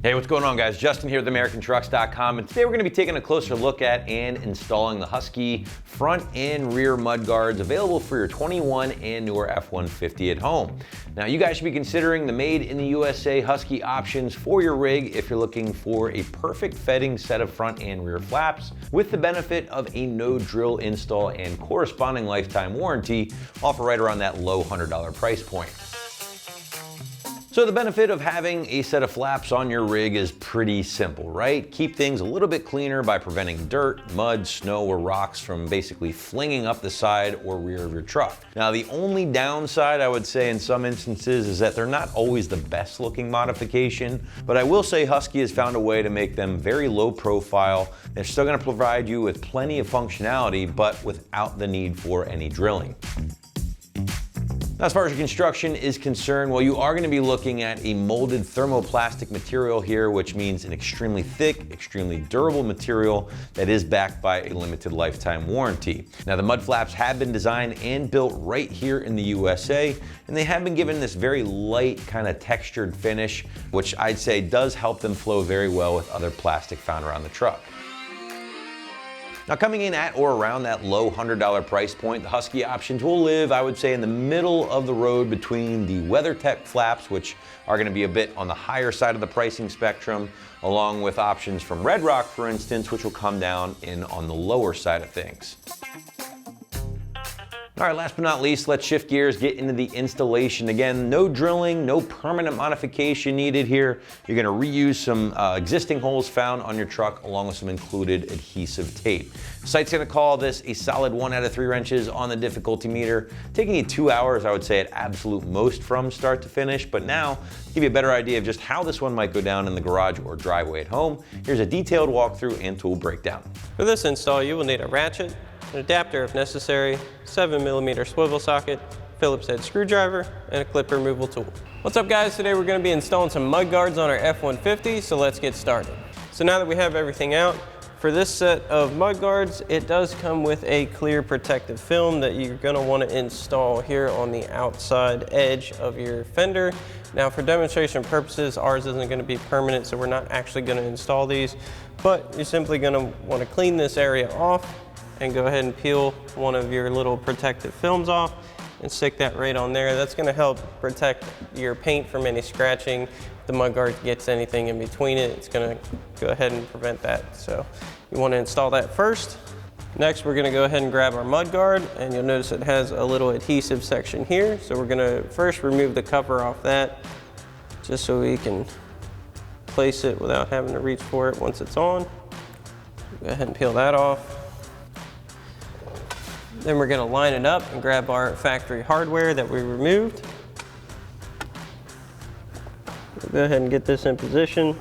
Hey, what's going on, guys? Justin here with AmericanTrucks.com, and today we're going to be taking a closer look at and installing the Husky front and rear mud guards available for your 21 and newer F-150 at home. Now, you guys should be considering the made in the USA Husky options for your rig if you're looking for a perfect fitting set of front and rear flaps with the benefit of a no drill install and corresponding lifetime warranty, offer right around that low $100 price point. So the benefit of having a set of flaps on your rig is pretty simple, right? Keep things a little bit cleaner by preventing dirt, mud, snow, or rocks from basically flinging up the side or rear of your truck. Now, the only downside I would say in some instances is that they're not always the best looking modification, but I will say Husky has found a way to make them very low profile. They're still gonna provide you with plenty of functionality, but without the need for any drilling. Now, as far as your construction is concerned, well, you are going to be looking at a molded thermoplastic material here, which means an extremely thick, extremely durable material that is backed by a limited lifetime warranty. Now, the mud flaps have been designed and built right here in the USA, and they have been given this very light kind of textured finish, which I'd say does help them flow very well with other plastic found around the truck. Now, coming in at or around that low $100 price point, the Husky options will live, I would say, in the middle of the road between the WeatherTech flaps, which are going to be a bit on the higher side of the pricing spectrum, along with options from Red Rock, for instance, which will come down in on the lower side of things. All right, last but not least, let's shift gears, get into the installation. Again, no drilling, no permanent modification needed here. You're gonna reuse some existing holes found on your truck along with some included adhesive tape. The site's gonna call this a solid 1 out of 3 wrenches on the difficulty meter. Taking you 2 hours, I would say, at absolute most from start to finish, but now, to give you a better idea of just how this one might go down in the garage or driveway at home, here's a detailed walkthrough and tool breakdown. For this install, you will need a ratchet, an adapter if necessary, 7mm swivel socket, Phillips head screwdriver, and a clip removal tool. What's up, guys? Today we're going to be installing some mud guards on our F-150, so let's get started. So now that we have everything out, for this set of mud guards, it does come with a clear protective film that you're going to want to install here on the outside edge of your fender. Now, for demonstration purposes, ours isn't going to be permanent, so we're not actually going to install these, but you're simply going to want to clean this area off and go ahead and peel one of your little protective films off and stick that right on there. That's going to help protect your paint from any scratching. If the mud guard gets anything in between it, it's going to go ahead and prevent that. So you want to install that first. Next, we're going to go ahead and grab our mud guard, and you'll notice it has a little adhesive section here. So we're going to first remove the cover off that just so we can place it without having to reach for it once it's on. Go ahead and peel that off. Then we're going to line it up and grab our factory hardware that we removed. We'll go ahead and get this in position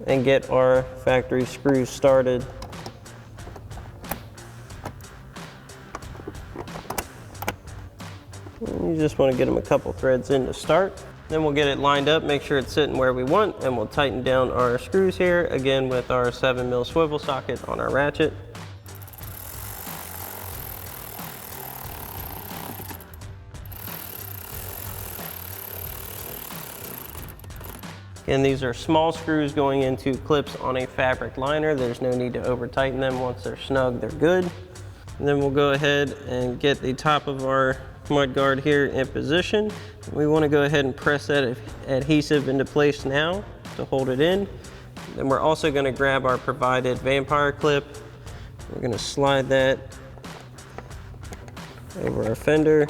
and get our factory screws started. You just want to get them a couple threads in to start. Then we'll get it lined up, make sure it's sitting where we want, and we'll tighten down our screws here, again with our 7mm swivel socket on our ratchet. And these are small screws going into clips on a fabric liner. There's no need to over tighten them. Once they're snug, they're good. And then we'll go ahead and get the top of our mud guard here in position. We want to go ahead and press that adhesive into place now to hold it in. Then we're also going to grab our provided vampire clip. We're going to slide that over our fender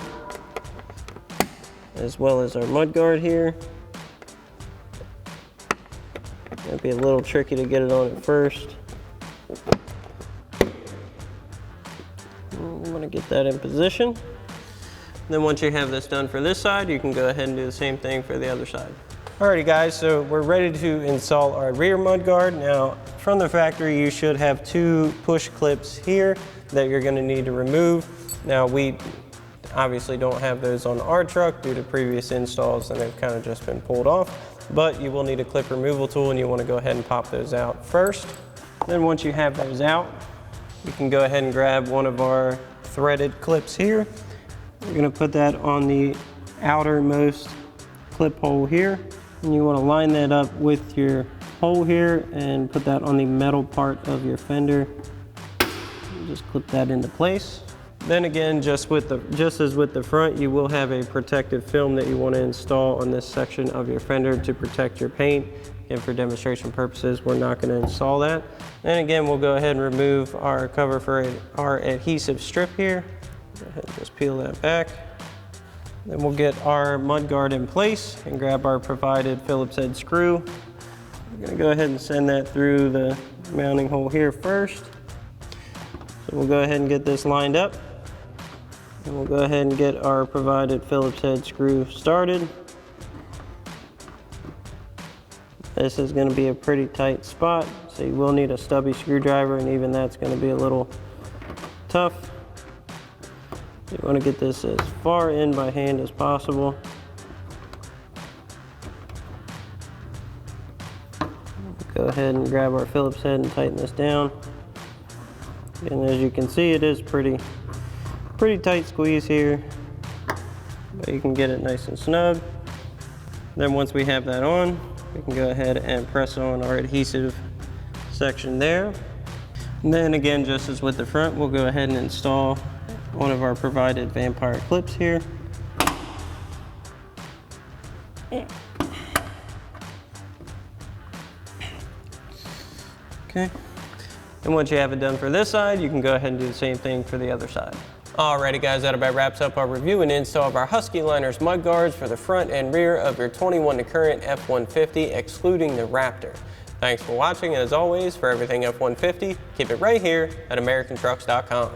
as well as our mud guard here. Might be a little tricky to get it on at first. I'm going to get that in position. Then once you have this done for this side, you can go ahead and do the same thing for the other side. Alrighty, guys, so we're ready to install our rear mud guard. Now, from the factory, you should have 2 push clips here that you're going to need to remove. Now, we obviously don't have those on our truck due to previous installs, and they've kind of just been pulled off. But you will need a clip removal tool, and you want to go ahead and pop those out first. Then once you have those out, you can go ahead and grab one of our threaded clips here. We're going to put that on the outermost clip hole here, and you want to line that up with your hole here and put that on the metal part of your fender. Just clip that into place. Then again, just as with the front, you will have a protective film that you want to install on this section of your fender to protect your paint. Again, for demonstration purposes, we're not going to install that. And again, we'll go ahead and remove our cover for our adhesive strip here. Go ahead and just peel that back. Then we'll get our mud guard in place and grab our provided Phillips head screw. We're going to go ahead and send that through the mounting hole here first. So we'll go ahead and get this lined up. And we'll go ahead and get our provided Phillips head screw started. This is going to be a pretty tight spot, so you will need a stubby screwdriver, and even that's going to be a little tough. You want to get this as far in by hand as possible. Go ahead and grab our Phillips head and tighten this down. And as you can see, it is pretty tight squeeze here, but you can get it nice and snug. Then once we have that on, we can go ahead and press on our adhesive section there. And then again, just as with the front, we'll go ahead and install one of our provided Vampire clips here. Okay. And once you have it done for this side, you can go ahead and do the same thing for the other side. Alrighty guys, that about wraps up our review and install of our Husky Liners mud guards for the front and rear of your 21 to current F-150, excluding the Raptor. Thanks for watching, and as always, for everything F-150, keep it right here at AmericanTrucks.com.